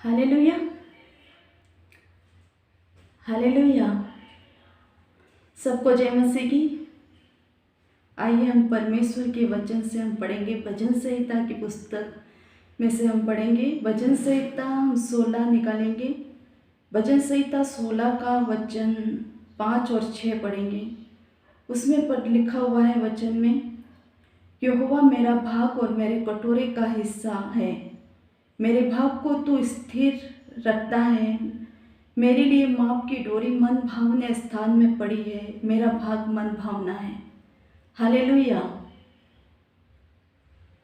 Hallelujah, hallelujah. सबको जय मसीह की। आइए हम परमेश्वर के वचन से हम पढ़ेंगे। भजन संहिता की पुस्तक में से हम पढ़ेंगे। भजन संहिता हम 16 निकालेंगे। भजन संहिता 16 का वचन 5 और 6 पढ़ेंगे। उसमें पर लिखा हुआ है वचन में, यहोवा मेरा भाग और मेरे कटोरे का हिस्सा है। मेरे भाग को तू स्थिर रखता है। मेरे लिए माप की डोरी मन भावने स्थान में पड़ी है। मेरा भाग मन भावना है। हालेलुया।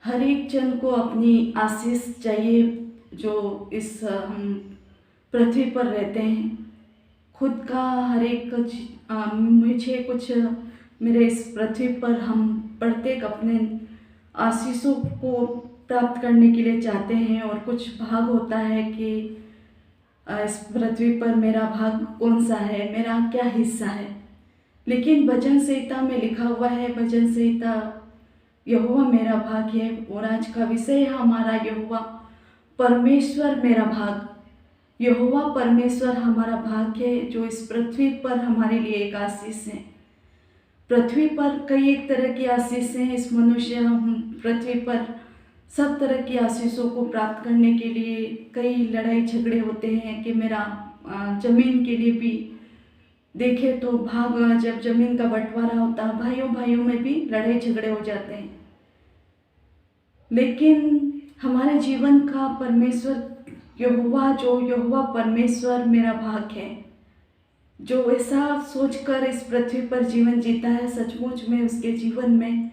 हर एक जन को अपनी आशीष चाहिए जो इस हम पृथ्वी पर रहते हैं। खुद का हर एक मुझे कुछ मेरे इस पृथ्वी पर हम प्रत्येक अपने आशीषों को प्राप्त करने के लिए चाहते हैं और कुछ भाग होता है कि इस पृथ्वी पर मेरा भाग कौन सा है, मेरा क्या हिस्सा है। लेकिन भजन संहिता में लिखा हुआ है, भजन संहिता यहोवा मेरा भाग है। और आज का विषय है हमारा यहोवा परमेश्वर मेरा भाग। यहोवा परमेश्वर हमारा भाग है जो इस पृथ्वी पर हमारे लिए एक आशीष है। पृथ्वी पर कई एक तरह की आशीष हैं। इस मनुष्य हम पृथ्वी पर सब तरह की आशीषों को प्राप्त करने के लिए कई लड़ाई झगड़े होते हैं कि मेरा जमीन के लिए भी देखे तो भाग, जब जमीन का बंटवारा होता है भाइयों भाइयों में भी लड़ाई झगड़े हो जाते हैं। लेकिन हमारे जीवन का परमेश्वर यहोवा परमेश्वर मेरा भाग है, जो ऐसा सोचकर इस पृथ्वी पर जीवन जीता है, सचमुच में उसके जीवन में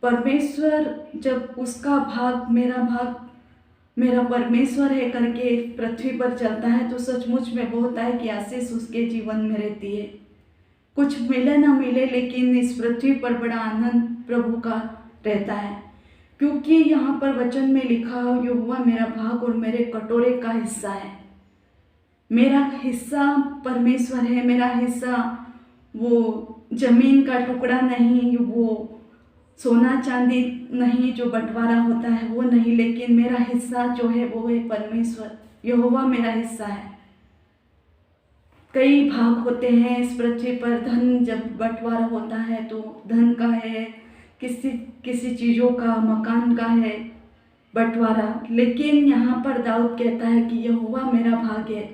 परमेश्वर जब उसका भाग मेरा परमेश्वर है करके पृथ्वी पर चलता है तो सचमुच में वो होता है कि आशीष उसके जीवन में रहती है। कुछ मिले ना मिले लेकिन इस पृथ्वी पर बड़ा आनंद प्रभु का रहता है, क्योंकि यहाँ पर वचन में लिखा यहोवा मेरा भाग और मेरे कटोरे का हिस्सा है। मेरा हिस्सा परमेश्वर है। मेरा हिस्सा वो जमीन का टुकड़ा नहीं, वो सोना चांदी नहीं जो बंटवारा होता है वो नहीं, लेकिन मेरा हिस्सा जो है वो है परमेश्वर। यहोवा मेरा हिस्सा है। कई भाग होते हैं इस पृथ्वी पर। धन जब बंटवारा होता है तो धन का है, किसी चीज़ों का, मकान का है बंटवारा। लेकिन यहाँ पर दाऊद कहता है कि यहोवा मेरा भाग है,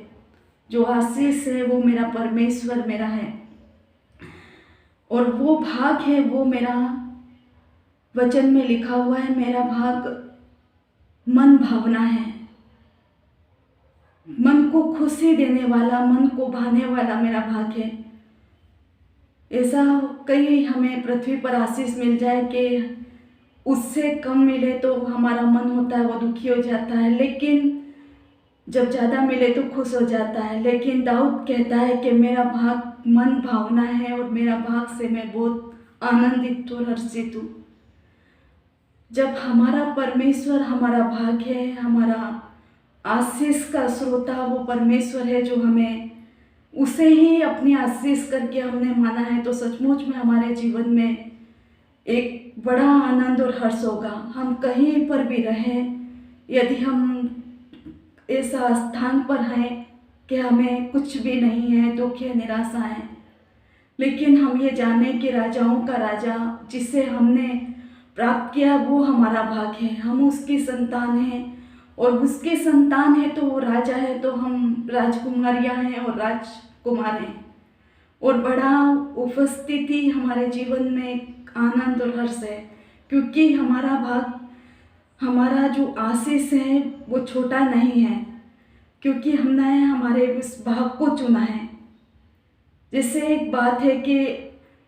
जो आशीष है वो मेरा परमेश्वर मेरा है। और वो भाग है वो मेरा वचन में लिखा हुआ है, मेरा भाग मन भावना है। मन को खुशी देने वाला, मन को भाने वाला मेरा भाग है। ऐसा कई हमें पृथ्वी पर आशीष मिल जाए कि उससे कम मिले तो हमारा मन होता है वो दुखी हो जाता है, लेकिन जब ज़्यादा मिले तो खुश हो जाता है। लेकिन दाऊद कहता है कि मेरा भाग मन भावना है और मेरा भाग से मैं बहुत आनंदित और हर्षित हूँ। जब हमारा परमेश्वर हमारा भाग है, हमारा आशीष का स्रोता वो परमेश्वर है, जो हमें उसे ही अपनी आशीष करके हमने माना है, तो सचमुच में हमारे जीवन में एक बड़ा आनंद और हर्ष होगा। हम कहीं पर भी रहें, यदि हम ऐसा स्थान पर हैं कि हमें कुछ भी नहीं है, दुख है, निराशा है, लेकिन हम ये जाने कि राजाओं का राजा जिसे हमने प्राप्त किया वो हमारा भाग है। हम उसकी संतान हैं और उसके संतान है तो वो राजा है, तो हम राजकुमारियाँ हैं और राजकुमार हैं। और बड़ा उपस्थिति हमारे जीवन में आनंद और हर्ष है, क्योंकि हमारा भाग, हमारा जो आशीष है वो छोटा नहीं है, क्योंकि हमने हमारे उस भाग को चुना है। जैसे एक बात है कि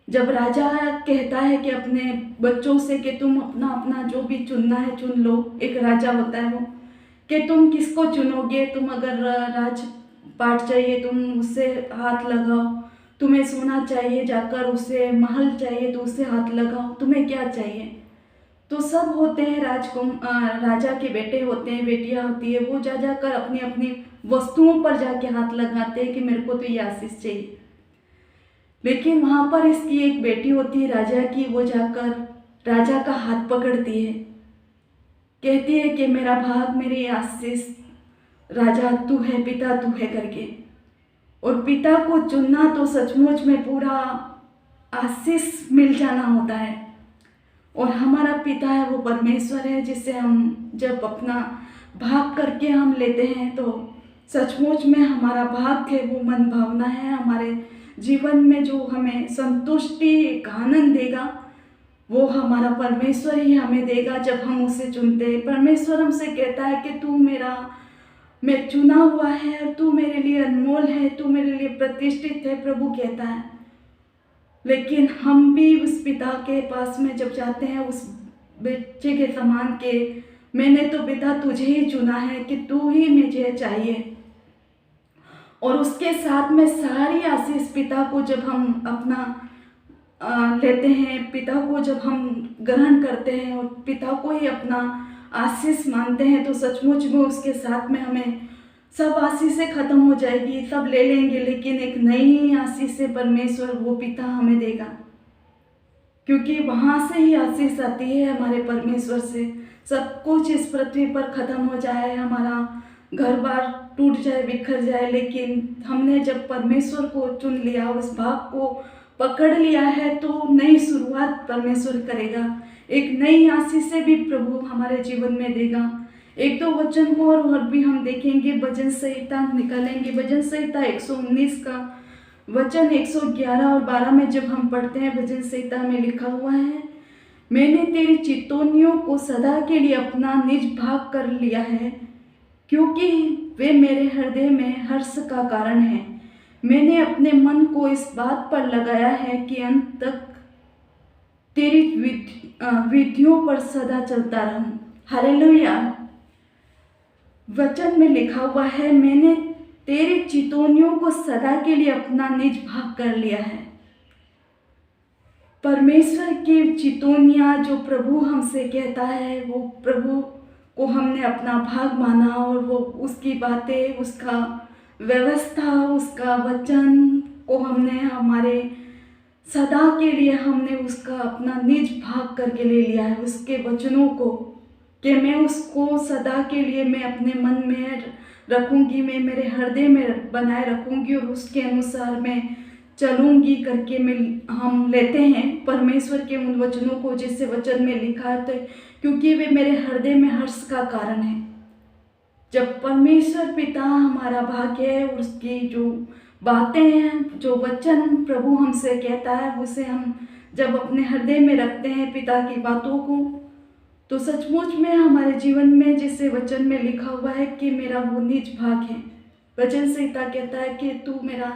जब राजा कहता है कि अपने बच्चों से कि तुम अपना अपना जो भी चुनना है चुन लो, एक राजा होता है वो, कि तुम किसको चुनोगे। तुम अगर राजपाट चाहिए तुम उससे हाथ लगाओ, तुम्हें सोना चाहिए जाकर उसे, महल चाहिए तो उससे हाथ लगाओ, तुम्हें क्या चाहिए। तो सब होते हैं राजा के बेटे होते हैं, बेटियां होती है, वो जाकर अपनी अपनी वस्तुओं पर जाके हाथ लगाते हैं कि मेरे को तो ये आशीष चाहिए। लेकिन वहाँ पर इसकी एक बेटी होती है राजा की, वो जाकर राजा का हाथ पकड़ती है, कहती है कि मेरा भाग, मेरी आशीष राजा तू है, पिता तू है करके। और पिता को चुनना तो सचमुच में पूरा आशीष मिल जाना होता है। और हमारा पिता है वो परमेश्वर है, जिससे हम जब अपना भाग करके हम लेते हैं तो सचमुच में हमारा भाग है वो मन भावना है। हमारे जीवन में जो हमें संतुष्टि, एक आनंद देगा वो हमारा परमेश्वर ही हमें देगा जब हम उसे चुनते हैं। परमेश्वर हमसे कहता है कि तू मेरा मैं चुना हुआ है और तू मेरे लिए अनमोल है, तू मेरे लिए प्रतिष्ठित है, प्रभु कहता है। लेकिन हम भी उस पिता के पास में जब जाते हैं उस बच्चे के समान के मैंने तो पिता तुझे ही चुना है कि तू ही मुझे चाहिए, और उसके साथ में सारी आशीष पिता को जब हम अपना लेते हैं, पिता को जब हम ग्रहण करते हैं और पिता को ही अपना आशीष मानते हैं तो सचमुच में उसके साथ में हमें सब आशीषें खत्म हो जाएगी, सब ले लेंगे, लेकिन एक नई आशीष से परमेश्वर वो पिता हमें देगा, क्योंकि वहाँ से ही आशीष आती है हमारे परमेश्वर से। सब कुछ इस पृथ्वी पर खत्म हो जाए, हमारा घर बार टूट जाए, बिखर जाए, लेकिन हमने जब परमेश्वर को चुन लिया, उस भाग को पकड़ लिया है, तो नई शुरुआत परमेश्वर करेगा। एक नई आशीष से भी प्रभु हमारे जीवन में देगा। एक दो वचन को और भी हम देखेंगे, भजन संहिता निकालेंगे। भजन संहिता 119 का वचन 111 और 12 में जब हम पढ़ते हैं, भजन संहिता में लिखा हुआ है, मैंने तेरी चितौनियों को सदा के लिए अपना निज भाग कर लिया है, क्योंकि वे मेरे हृदय में हर्ष का कारण है। मैंने अपने मन को इस बात पर लगाया है कि अंत तक तेरी विधियों पर सदा चलता रहूं। हालेलुया। वचन में लिखा हुआ है, मैंने तेरी चितौनियों को सदा के लिए अपना निज भाग कर लिया है। परमेश्वर की चितौनियाँ जो प्रभु हमसे कहता है, वो प्रभु को हमने अपना भाग माना, और वो उसकी बातें, उसका व्यवस्था, उसका वचन को हमने हमारे सदा के लिए हमने उसका अपना निज भाग करके ले लिया है। उसके वचनों को कि मैं उसको सदा के लिए मैं अपने मन में रखूँगी, मैं मेरे हृदय में बनाए रखूँगी और उसके अनुसार मैं चलूँगी करके हम लेते हैं परमेश्वर के उन वचनों को, जिससे वचन में लिखा है, तो क्योंकि वे मेरे हृदय में हर्ष का कारण है। जब परमेश्वर पिता हमारा भाग्य है, उसकी जो बातें हैं, जो वचन प्रभु हमसे कहता है, उसे हम जब अपने हृदय में रखते हैं पिता की बातों को, तो सचमुच में हमारे जीवन में जैसे वचन में लिखा हुआ है कि मेरा वो निज भाग है। वचन संहिता कहता है कि तू मेरा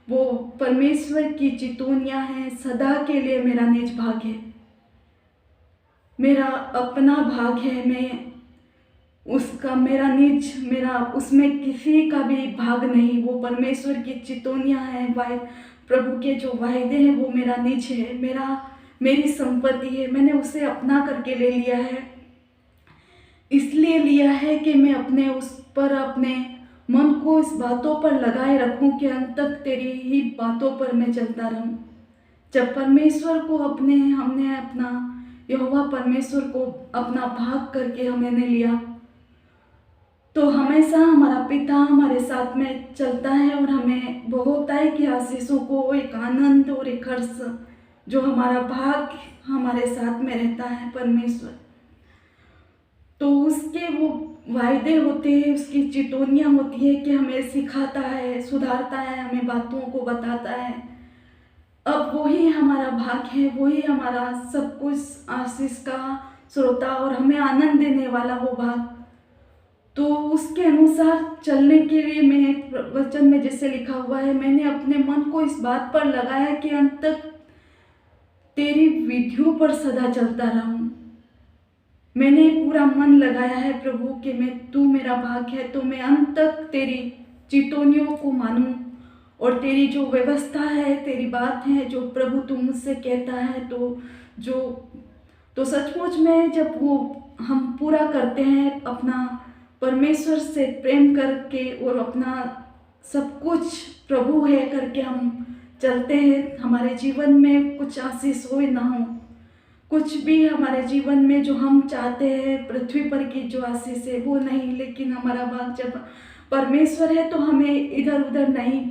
वो परमेश्वर की चितौनियाँ हैं, सदा के लिए मेरा निज भाग है, मेरा अपना भाग है, मैं उसका मेरा निज, मेरा उसमें किसी का भी भाग नहीं। वो परमेश्वर की चितौनियाँ हैं, प्रभु के जो वायदे हैं, वो मेरा निज है, मेरी संपत्ति है। मैंने उसे अपना करके ले लिया है, इसलिए लिया है कि मैं अपने उस पर अपने मन को इस बातों पर लगाए रखूं कि अंत तक तेरी ही बातों पर मैं चलता रहूं। जब परमेश्वर को हमने अपना यहोवा परमेश्वर को अपना भाग करके हमने लिया, तो हमेशा हमारा पिता हमारे साथ में चलता है और हमें बहुताई की आशीषों को, एक आनंद और एक हर्ष, जो हमारा भाग हमारे साथ में रहता है परमेश्वर। तो उसके वो वायदे होते हैं, उसकी चितौनियाँ होती है कि हमें सिखाता है, सुधारता है, हमें बातों को बताता है। अब वही हमारा भाग है, वही हमारा सब कुछ आशीष का स्रोता और हमें आनंद देने वाला वो भाग। तो उसके अनुसार चलने के लिए मैं वचन में जैसे लिखा हुआ है, मैंने अपने मन को इस बात पर लगाया कि अंत तक तेरी विधियों पर सदा चलता रहूं। मैंने पूरा मन लगाया है प्रभु कि तू मेरा भाग है, तो मैं अंत तक तेरी चितौनियों को मानूं और तेरी जो व्यवस्था है, तेरी बात है, जो प्रभु तू मुझसे कहता है, तो सचमुच में जब वो हम पूरा करते हैं, अपना परमेश्वर से प्रेम करके और अपना सब कुछ प्रभु है करके हम चलते हैं, हमारे जीवन में कुछ आशीष हो ना हो, कुछ भी हमारे जीवन में जो हम चाहते हैं, पृथ्वी पर की जो आशीष है वो नहीं, लेकिन हमारा भाग जब परमेश्वर है तो हमें इधर उधर नहीं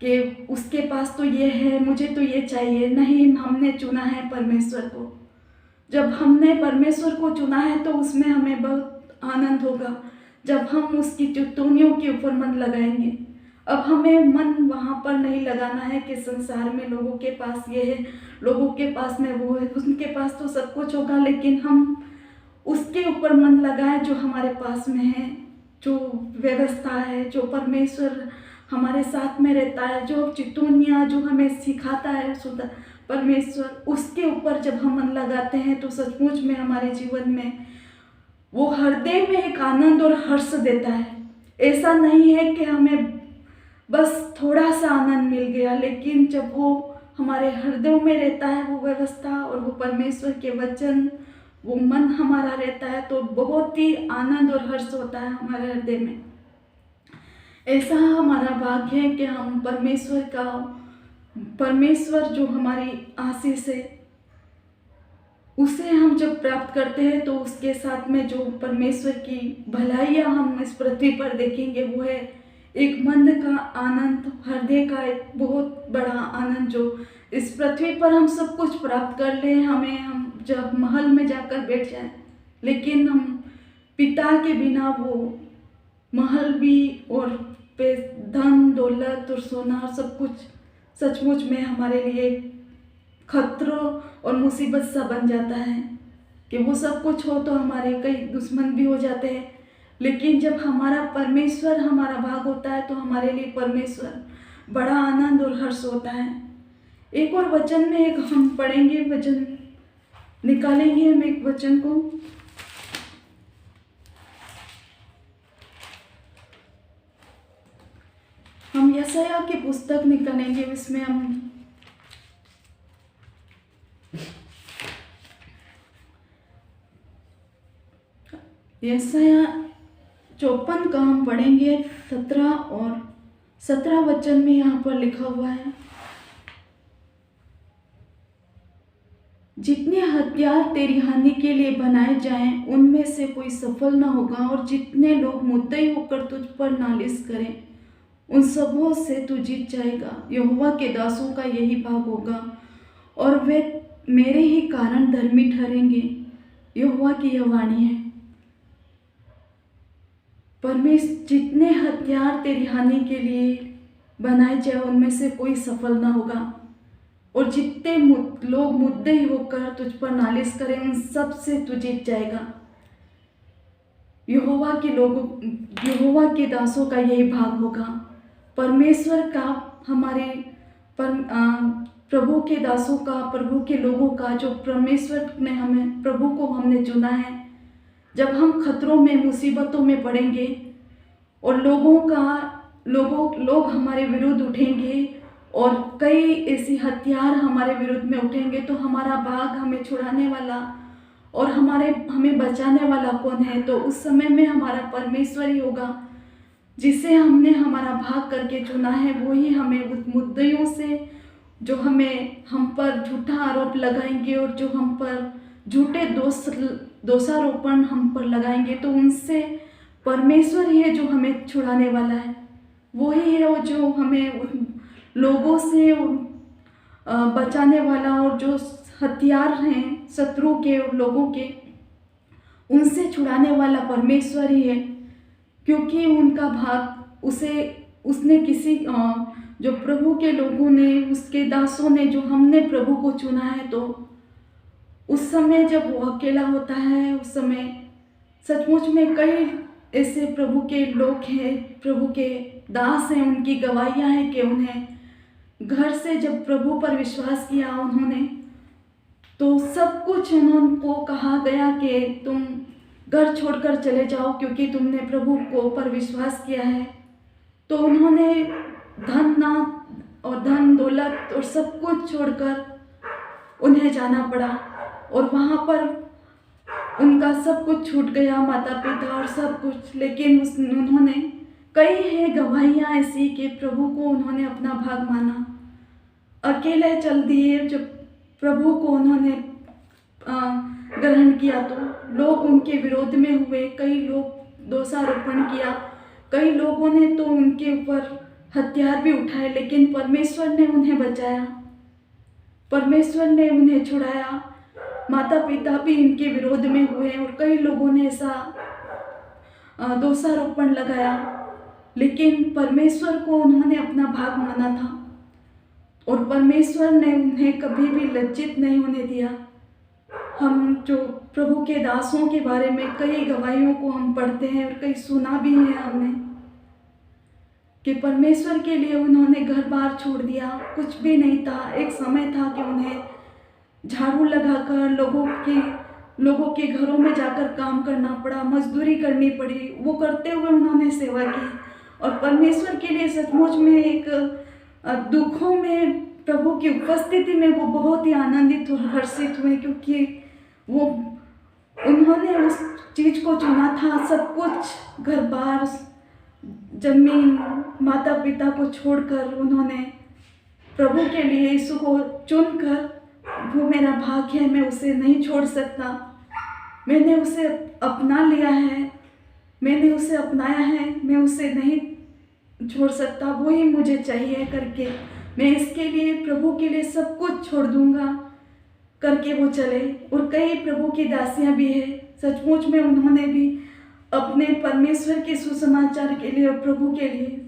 कि उसके पास तो ये है, मुझे तो ये चाहिए, नहीं, हमने चुना है परमेश्वर को। जब हमने परमेश्वर को चुना है तो उसमें हमें बहुत आनंद होगा जब हम उसकी चुटकुनियों के ऊपर मन लगाएंगे। अब हमें मन वहाँ पर नहीं लगाना है कि संसार में लोगों के पास ये है, लोगों के पास में वो है, उनके पास तो सब कुछ होगा, लेकिन हम उसके ऊपर मन लगाएं जो हमारे पास में है, जो व्यवस्था है, जो परमेश्वर हमारे साथ में रहता है, जो चितौनियाँ जो हमें सिखाता है सुधा परमेश्वर, उसके ऊपर जब हम मन लगाते हैं तो सचमुच में हमारे जीवन में वो हृदय में एक आनंद और हर्ष देता है। ऐसा नहीं है कि हमें बस थोड़ा सा आनंद मिल गया, लेकिन जब वो हमारे हृदय में रहता है वो व्यवस्था और वो परमेश्वर के वचन, वो मन हमारा रहता है तो बहुत ही आनंद और हर्ष होता है हमारे हृदय में। ऐसा हमारा भाग्य है कि हम परमेश्वर जो हमारी आशीष है उसे हम जब प्राप्त करते हैं तो उसके साथ में जो परमेश्वर की भलाइयाँ हम इस पृथ्वी पर देखेंगे वो है एक मन का आनंद, हृदय का एक बहुत बड़ा आनंद। जो इस पृथ्वी पर हम सब कुछ प्राप्त कर लें, हम जब महल में जाकर बैठ जाएं, लेकिन हम पिता के बिना वो महल भी और धन दौलत और सोना और सब कुछ सचमुच में हमारे लिए खतरों और मुसीबत सा बन जाता है कि वो सब कुछ हो तो हमारे कई दुश्मन भी हो जाते हैं। लेकिन जब हमारा परमेश्वर हमारा भाग होता है तो हमारे लिए परमेश्वर बड़ा आनंद और हर्ष होता है। एक और वचन में एक हम पढ़ेंगे, वचन निकालेंगे हम एक वचन को, हम यशायाह की पुस्तक निकालेंगे, इसमें हम यशायाह 54 का हम पढ़ेंगे 17 वचन में यहाँ पर लिखा हुआ है, जितने हथियार तेरी हानि के लिए बनाए जाएं उनमें से कोई सफल न होगा, और जितने लोग मुद्दई होकर तुझ पर नालिश करें उन सबों से तू जीत जाएगा। यहोवा के दासों का यही भाग होगा और वे मेरे ही कारण धर्मी ठहरेंगे। यहोवा की यह वाणी है। परमेश्वर, जितने हथियार तेरी हानि के लिए बनाए जाए उनमें से कोई सफल ना होगा, और जितने लोग मुद्दे होकर तुझ पर नालिश करें उन सब से तू जीत जाएगा। यहोवा के दासों का यही भाग होगा। परमेश्वर का प्रभु के दासों का, प्रभु के लोगों का, जो परमेश्वर ने हमें, प्रभु को हमने चुना है, जब हम खतरों में मुसीबतों में पड़ेंगे और लोग हमारे विरुद्ध उठेंगे और कई ऐसी हथियार हमारे विरुद्ध में उठेंगे, तो हमारा भाग, हमें छुड़ाने वाला और हमें बचाने वाला कौन है? तो उस समय में हमारा परमेश्वर ही होगा, जिसे हमने हमारा भाग करके चुना है। वही हमें उस मुद्दों से जो हम पर झूठा आरोप लगाएंगे और जो हम पर झूठे दोषारोपण हम पर लगाएंगे, तो उनसे परमेश्वर ही है जो हमें छुड़ाने वाला है। वही है वो जो हमें उन लोगों से बचाने वाला, और जो हथियार हैं शत्रु के और लोगों के, उनसे छुड़ाने वाला परमेश्वर ही है। क्योंकि उनका भाग उसने किसी जो प्रभु के लोगों ने, उसके दासों ने, जो हमने प्रभु को चुना है, तो उस समय जब वो अकेला होता है, उस समय सचमुच में कई ऐसे प्रभु के लोग हैं, प्रभु के दास हैं, उनकी गवाहियाँ हैं कि उन्हें घर से जब प्रभु पर विश्वास किया उन्होंने, तो सब कुछ उनको कहा गया कि तुम घर छोड़कर चले जाओ क्योंकि तुमने प्रभु को पर विश्वास किया है। तो उन्होंने धन दौलत और सब कुछ छोड़कर उन्हें जाना पड़ा, और वहाँ पर उनका सब कुछ छूट गया, माता पिता और सब कुछ। लेकिन उन्होंने कई है गवाहियाँ ऐसी कि प्रभु को उन्होंने अपना भाग माना, अकेले चल दिए। जब प्रभु को उन्होंने ग्रहण किया तो लोग उनके विरोध में हुए, कई लोग दोषारोपण किया, कई लोगों ने तो उनके ऊपर हथियार भी उठाए, लेकिन परमेश्वर ने उन्हें बचाया, परमेश्वर ने उन्हें छुड़ाया। माता पिता भी इनके विरोध में हुए और कई लोगों ने ऐसा दोषारोपण लगाया, लेकिन परमेश्वर को उन्होंने अपना भाग माना था और परमेश्वर ने उन्हें कभी भी लज्जित नहीं होने दिया। हम जो प्रभु के दासों के बारे में कई गवाहियों को हम पढ़ते हैं और कई सुना भी है हमने कि परमेश्वर के लिए उन्होंने घर बार छोड़ दिया, कुछ भी नहीं था। एक समय था कि उन्हें झाड़ू लगाकर लोगों के घरों में जाकर काम करना पड़ा, मजदूरी करनी पड़ी। वो करते हुए उन्होंने सेवा की और परमेश्वर के लिए सचमुच में एक दुखों में प्रभु की उपस्थिति में वो बहुत ही आनंदित और हर्षित हुए, क्योंकि वो उन्होंने उस चीज को चुना था, सब कुछ घर बार जमीन माता पिता को छोड़कर उन्होंने प्रभु के लिए यीशु को चुनकर, वो मेरा भाग्य है, मैं उसे नहीं छोड़ सकता, मैंने उसे अपना लिया है, मैंने उसे अपनाया है, मैं उसे नहीं छोड़ सकता, वो ही मुझे चाहिए करके मैं इसके लिए प्रभु के लिए सब कुछ छोड़ दूंगा करके वो चले। और कई प्रभु की दासियां भी है, सचमुच में उन्होंने भी अपने परमेश्वर के सुसमाचार के लिए और प्रभु के लिए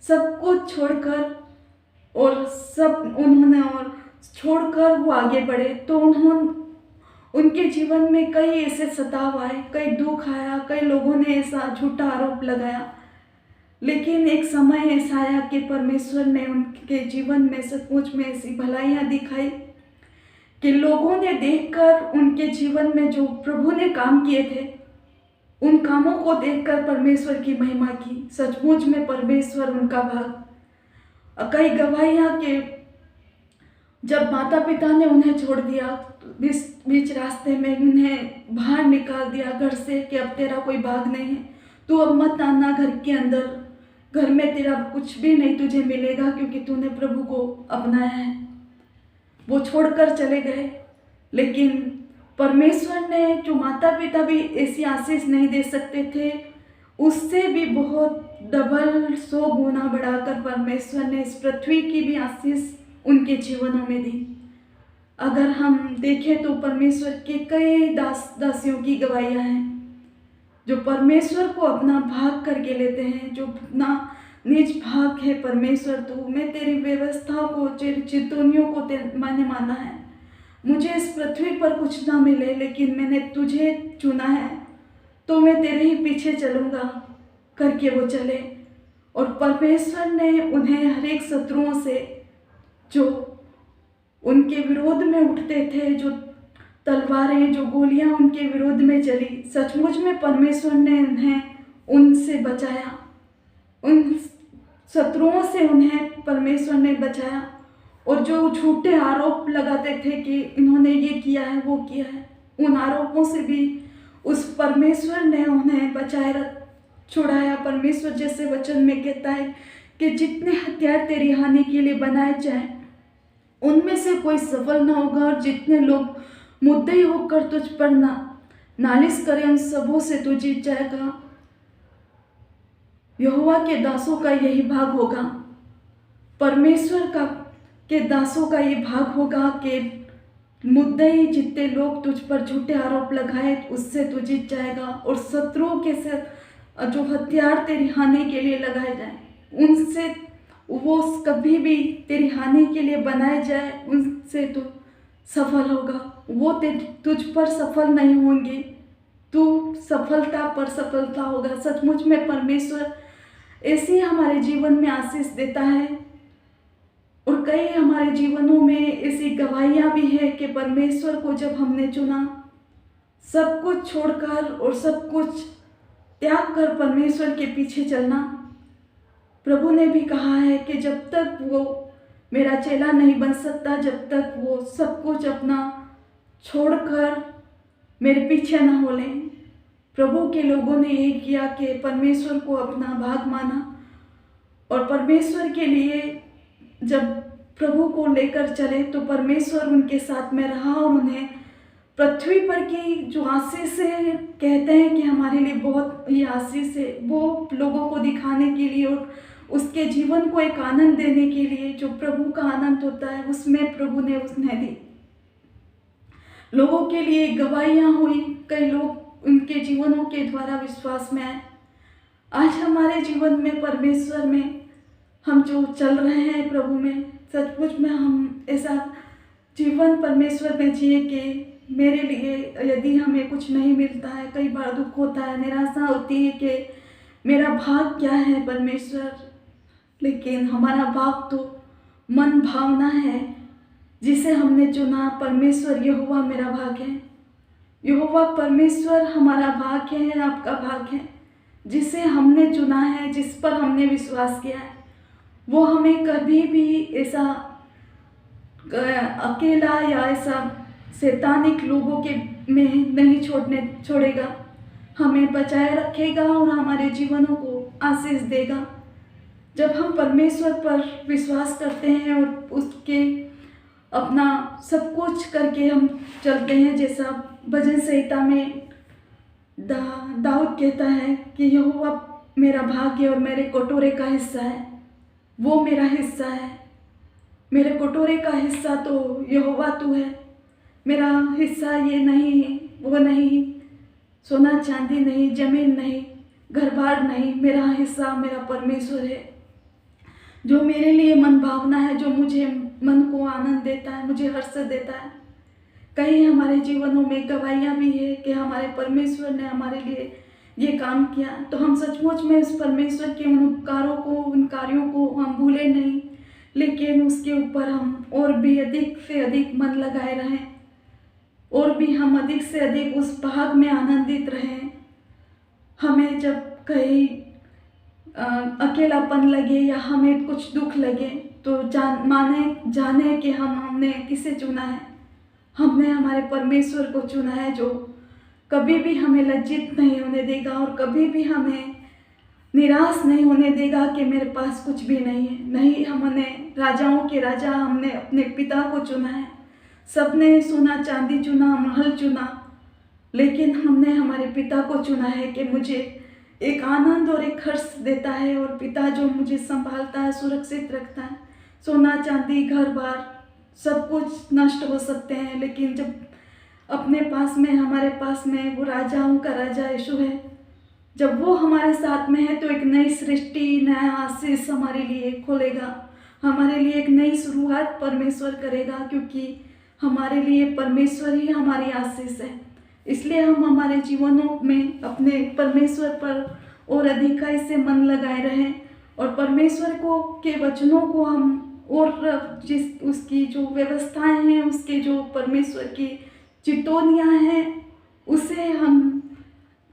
सब कुछ छोड़कर और सब उन्होंने और छोड़कर वो आगे बढ़े। तो उनके जीवन में कई ऐसे सताव आए, कई दुख आया, कई लोगों ने ऐसा झूठा आरोप लगाया, लेकिन एक समय ऐसा आया कि परमेश्वर ने उनके जीवन में सचमुच में ऐसी भलाइयाँ दिखाई कि लोगों ने देखकर उनके जीवन में जो प्रभु ने काम किए थे उन कामों को देखकर परमेश्वर की महिमा की। सचमुच में परमेश्वर उनका भाग। कई गवाहियाँ के जब माता पिता ने उन्हें छोड़ दिया, बीच रास्ते में उन्हें बाहर निकाल दिया घर से कि अब तेरा कोई भाग नहीं है, तू अब मत आना घर के अंदर, घर में तेरा कुछ भी नहीं तुझे मिलेगा क्योंकि तूने प्रभु को अपनाया है। वो छोड़कर चले गए, लेकिन परमेश्वर ने, जो माता पिता भी ऐसी आशीष नहीं दे सकते थे, उससे भी बहुत डबल 100 गुना बढ़ाकर परमेश्वर ने इस पृथ्वी की भी आशीष उनके जीवनों में दी। अगर हम देखें तो परमेश्वर के कई दासियों की गवाहियाँ हैं जो परमेश्वर को अपना भाग करके लेते हैं, जो अपना निज भाग है। परमेश्वर तू, मैं तेरी व्यवस्था को, तेरी चितौनियों को मैंने माना है, मुझे इस पृथ्वी पर कुछ ना मिले लेकिन मैंने तुझे चुना है तो मैं तेरे ही पीछे चलूँगा करके वो चले। और परमेश्वर ने उन्हें हर एक शत्रुओं से, जो उनके विरोध में उठते थे, जो तलवारें, जो गोलियां उनके विरोध में चली, सचमुच में परमेश्वर ने उन्हें उनसे बचाया, उन शत्रुओं से उन्हें परमेश्वर ने बचाया। और जो झूठे आरोप लगाते थे कि इन्होंने ये किया है, वो किया है, उन आरोपों से भी उस परमेश्वर ने उन्हें बचाए छुड़ाया। परमेश्वर जैसे वचन में कहता है कि जितने हथियार तेरी हानि के लिए बनाए जाएं उनमें से कोई सफल ना होगा, और जितने लोग मुद्दई होकर तुझ पर नालिश करें उन सबों से तू जीत जाएगा। यहोवा के दासों का यही भाग होगा, परमेश्वर के दासों का ये भाग होगा कि मुद्दई जितने लोग तुझ पर झूठे आरोप लगाए उससे तू जीत जाएगा। और शत्रुओं के साथ जो हथियार तेरी हानि के लिए लगाए जाए उनसे, वो कभी भी तेरी हानि के लिए बनाए जाए उनसे तू सफल होगा, वो तुझ पर सफल नहीं होंगे, तू सफलता पर सफलता होगा। सचमुच में परमेश्वर ऐसी हमारे जीवन में आशीष देता है। और कई हमारे जीवनों में ऐसी गवाहियाँ भी है कि परमेश्वर को जब हमने चुना, सब कुछ छोड़कर और सब कुछ त्याग कर परमेश्वर के पीछे चलना। प्रभु ने भी कहा है कि जब तक वो मेरा चेला नहीं बन सकता, जब तक वो सब कुछ अपना छोड़कर मेरे पीछे ना हो लें। प्रभु के लोगों ने ये किया कि परमेश्वर को अपना भाग माना और परमेश्वर के लिए जब प्रभु को लेकर चले तो परमेश्वर उनके साथ में रहा और उन्हें पृथ्वी पर की जो आशीष है, कहते हैं कि हमारे लिए बहुत ये आशीष है, वो लोगों को दिखाने के लिए और उसके जीवन को एक आनंद देने के लिए, जो प्रभु का आनंद होता है उसमें प्रभु ने उसने दी। लोगों के लिए गवाहियाँ हुई, कई लोग उनके जीवनों के द्वारा विश्वास में आए। आज हमारे जीवन में परमेश्वर में हम जो चल रहे हैं प्रभु में, सचमुच में हम ऐसा जीवन परमेश्वर में जिए कि मेरे लिए यदि हमें कुछ नहीं मिलता है, कई बार दुख होता है, निराशा होती है कि मेरा भाग क्या है परमेश्वर, लेकिन हमारा भाग तो मन भावना है जिसे हमने चुना। परमेश्वर यहोवा मेरा भाग है, यहोवा परमेश्वर हमारा भाग है, आपका भाग है, जिसे हमने चुना है, जिस पर हमने विश्वास किया है। वो हमें कभी भी ऐसा अकेला या ऐसा शैतानिक लोगों के में नहीं छोड़ेगा, हमें बचाए रखेगा और हमारे जीवनों को आशीष देगा। जब हम परमेश्वर पर विश्वास करते हैं और उसके अपना सब कुछ करके हम चलते हैं, जैसा भजन संहिता में दाऊद कहता है कि यहोवा मेरा भाग्य और मेरे कटोरे का हिस्सा है, वो मेरा हिस्सा है। मेरे कटोरे का हिस्सा तो यहोवा तू है, मेरा हिस्सा ये नहीं वो नहीं, सोना चांदी नहीं, जमीन नहीं, घर बार नहीं, मेरा हिस्सा मेरा परमेश्वर है, जो मेरे लिए मन भावना है, जो मुझे मन को आनंद देता है, मुझे हर्ष देता है। कई हमारे जीवनों में गवाहियाँ भी है कि हमारे परमेश्वर ने हमारे लिए ये काम किया, तो हम सचमुच में उस परमेश्वर के उन उपकारों को, उन कार्यों को हम भूले नहीं, लेकिन उसके ऊपर हम और भी अधिक से अधिक मन लगाए रहें, और भी हम अधिक से अधिक उस भाग में आनंदित रहें। हमें जब कहीं अकेलापन लगे या हमें कुछ दुख लगे तो जाने कि हमने किसे चुना है। हमने हमारे परमेश्वर को चुना है, जो कभी भी हमें लज्जित नहीं होने देगा और कभी भी हमें निराश नहीं होने देगा कि मेरे पास कुछ भी नहीं है। नहीं, हमने राजाओं के राजा, हमने अपने पिता को चुना है। सबने सोना चांदी चुना, महल चुना, लेकिन हमने हमारे पिता को चुना है कि मुझे एक आनंद और एक हर्ष देता है, और पिता जो मुझे संभालता है, सुरक्षित रखता है। सोना चांदी घर बार सब कुछ नष्ट हो सकते हैं, लेकिन जब अपने पास में, हमारे पास में वो राजाओं का राजा यीशु है, जब वो हमारे साथ में है तो एक नई सृष्टि, नया आशीष हमारे लिए खोलेगा, हमारे लिए एक नई शुरुआत परमेश्वर करेगा, क्योंकि हमारे लिए परमेश्वर ही हमारी आशीष है। इसलिए हम हमारे जीवनों में अपने परमेश्वर पर और अधिकाई से मन लगाए रहें, और परमेश्वर को के वचनों को हम और जिस उसकी जो व्यवस्थाएं हैं, उसके जो परमेश्वर की चितौनियाँ हैं, उसे हम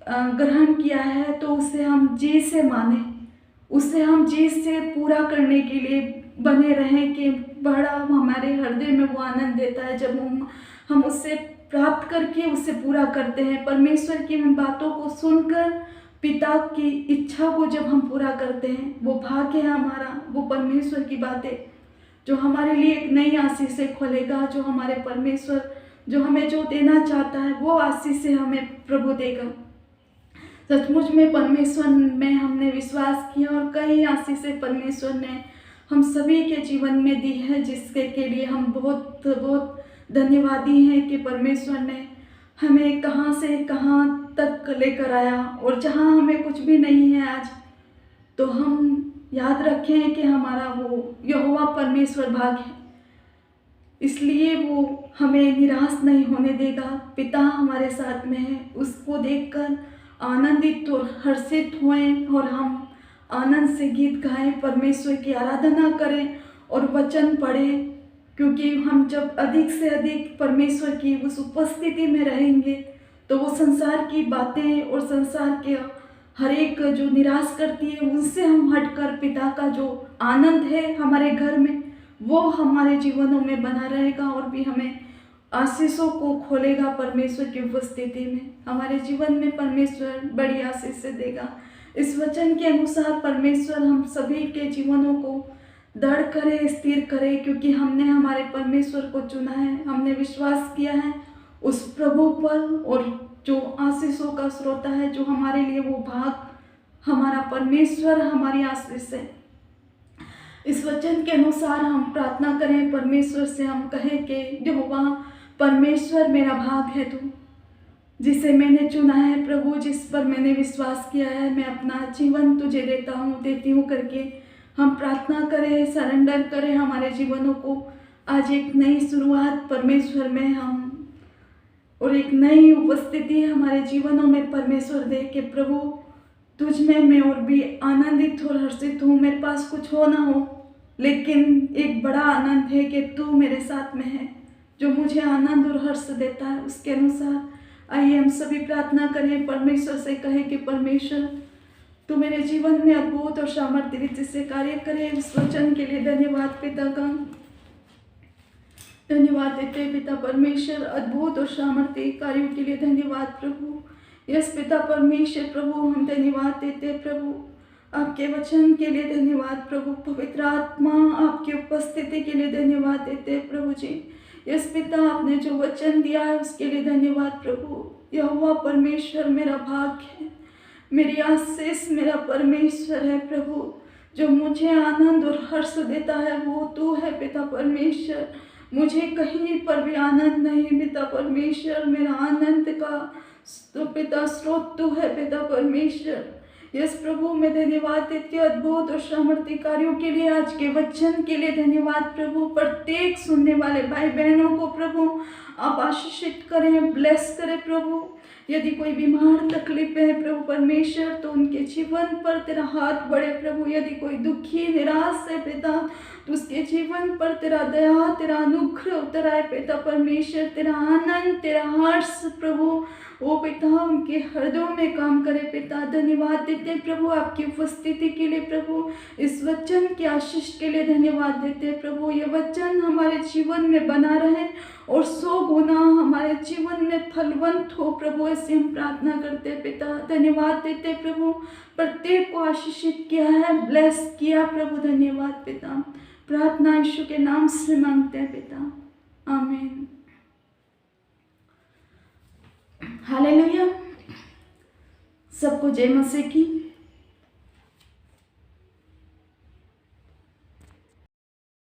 ग्रहण किया है तो उसे हम जी से माने, उसे हम जी से पूरा करने के लिए बने रहें कि बड़ा हमारे हृदय में वो आनंद देता है जब हम उससे प्राप्त करके उसे पूरा करते हैं। परमेश्वर की उन बातों को सुनकर पिता की इच्छा को जब हम पूरा करते हैं, वो भाग्य है हमारा, वो परमेश्वर की बातें जो हमारे लिए एक नई आशीष से खोलेगा, जो हमारे परमेश्वर जो हमें जो देना चाहता है वो आशीष से हमें प्रभु देगा। सचमुच में परमेश्वर में हमने विश्वास किया और कई आशीषें परमेश्वर ने हम सभी के जीवन में दी है, जिसके के लिए हम बहुत बहुत धन्यवादी हैं कि परमेश्वर ने हमें कहाँ से कहाँ तक लेकर आया, और जहाँ हमें कुछ भी नहीं है आज, तो हम याद रखें कि हमारा वो यहोवा परमेश्वर भाग है, इसलिए वो हमें निराश नहीं होने देगा। पिता हमारे साथ में है, उसको देखकर आनंदित और हर्षित होएं और हम आनंद से गीत गाएं, परमेश्वर की आराधना करें और वचन पढ़ें, क्योंकि हम जब अधिक से अधिक परमेश्वर की उस उपस्थिति में रहेंगे तो वो संसार की बातें और संसार के हर एक जो निराश करती है उनसे हम हटकर पिता का जो आनंद है हमारे घर में वो हमारे जीवनों में बना रहेगा, और भी हमें आशीषों को खोलेगा। परमेश्वर की उपस्थिति में हमारे जीवन में परमेश्वर बड़ी आशीष से देगा। इस वचन के अनुसार परमेश्वर हम सभी के जीवनों को दृढ़ करे, स्थिर करे, क्योंकि हमने हमारे परमेश्वर को चुना है, हमने विश्वास किया है उस प्रभु पर, और जो आशीषों का स्रोत है, जो हमारे लिए वो भाग हमारा परमेश्वर हमारी आशीष है। इस वचन के अनुसार हम प्रार्थना करें परमेश्वर से, हम कहें कि यहोवा परमेश्वर मेरा भाग है, तू जिसे मैंने चुना है प्रभु, जिस पर मैंने विश्वास किया है, मैं अपना जीवन तुझे देती हूँ करके हम प्रार्थना करें, सरेंडर करें हमारे जीवनों को। आज एक नई शुरुआत परमेश्वर में हम, और एक नई उपस्थिति हमारे जीवनों में परमेश्वर दे के प्रभु तुझ में मैं और भी आनंदित और हर्षित हूँ। मेरे पास कुछ हो ना हो, लेकिन एक बड़ा आनंद है कि तू मेरे साथ में है, जो मुझे आनंद और हर्ष देता है। उसके अनुसार आइए हम सभी प्रार्थना करें, परमेश्वर से कहें कि परमेश्वर तू मेरे जीवन में अद्भुत और सामर्थ्य रीति से कार्य करे। उस वचन के लिए धन्यवाद पिता का, धन्यवाद देते पिता परमेश्वर, अद्भुत और सामर्थ्य कार्यों के लिए धन्यवाद प्रभु। यस पिता परमेश्वर प्रभु, हम धन्यवाद देते प्रभु, आपके वचन के लिए धन्यवाद प्रभु। पवित्र आत्मा आपकी उपस्थिति के लिए धन्यवाद देते प्रभु जी। यस पिता, आपने जो वचन दिया है उसके लिए धन्यवाद प्रभु। यहोवा परमेश्वर मेरा भाग है, मेरी आशीष मेरा परमेश्वर है प्रभु, जो मुझे आनंद और हर्ष देता है वो तू है पिता परमेश्वर। मुझे कहीं पर भी आनंद नहीं पिता परमेश्वर, मेरा आनंद का तो पिता स्रोत तू है पिता परमेश्वर। यस प्रभु, मैं धन्यवाद देती हूँ अद्भुत और सामर्थ्य कार्यों के लिए, आज के वचन के लिए धन्यवाद प्रभु। प्रत्येक सुनने वाले भाई बहनों को प्रभु आप आशीषित करें, ब्लेस करें प्रभु। यदि कोई बीमार तकलीफ है प्रभु परमेश्वर, तो उनके जीवन पर तेरा हाथ बढ़े प्रभु। यदि कोई दुखी निराश है पिता, तो उसके जीवन पर तेरा दया तेरा अनुग्रह उतर आए पिता परमेश्वर। तेरा आनंद तेरा हर्ष प्रभु ओ पिता उनके हृदयों में काम करे पिता। धन्यवाद देते प्रभु आपकी उपस्थिति के लिए प्रभु, इस वचन की आशीष के लिए धन्यवाद देते प्रभु। ये वचन हमारे जीवन में बना रहे और 100 गुना हमारे जीवन में फलवंत हो प्रभु, ऐसे हम प्रार्थना करते पिता। धन्यवाद देते प्रभु, प्रत्येक को आशीषित किया है, ब्लेस किया प्रभु। धन्यवाद पिता, प्रार्थना यीशु के नाम से मांगते हैं पिता, आमीन। हालेलुया। सबको जय मसीह की।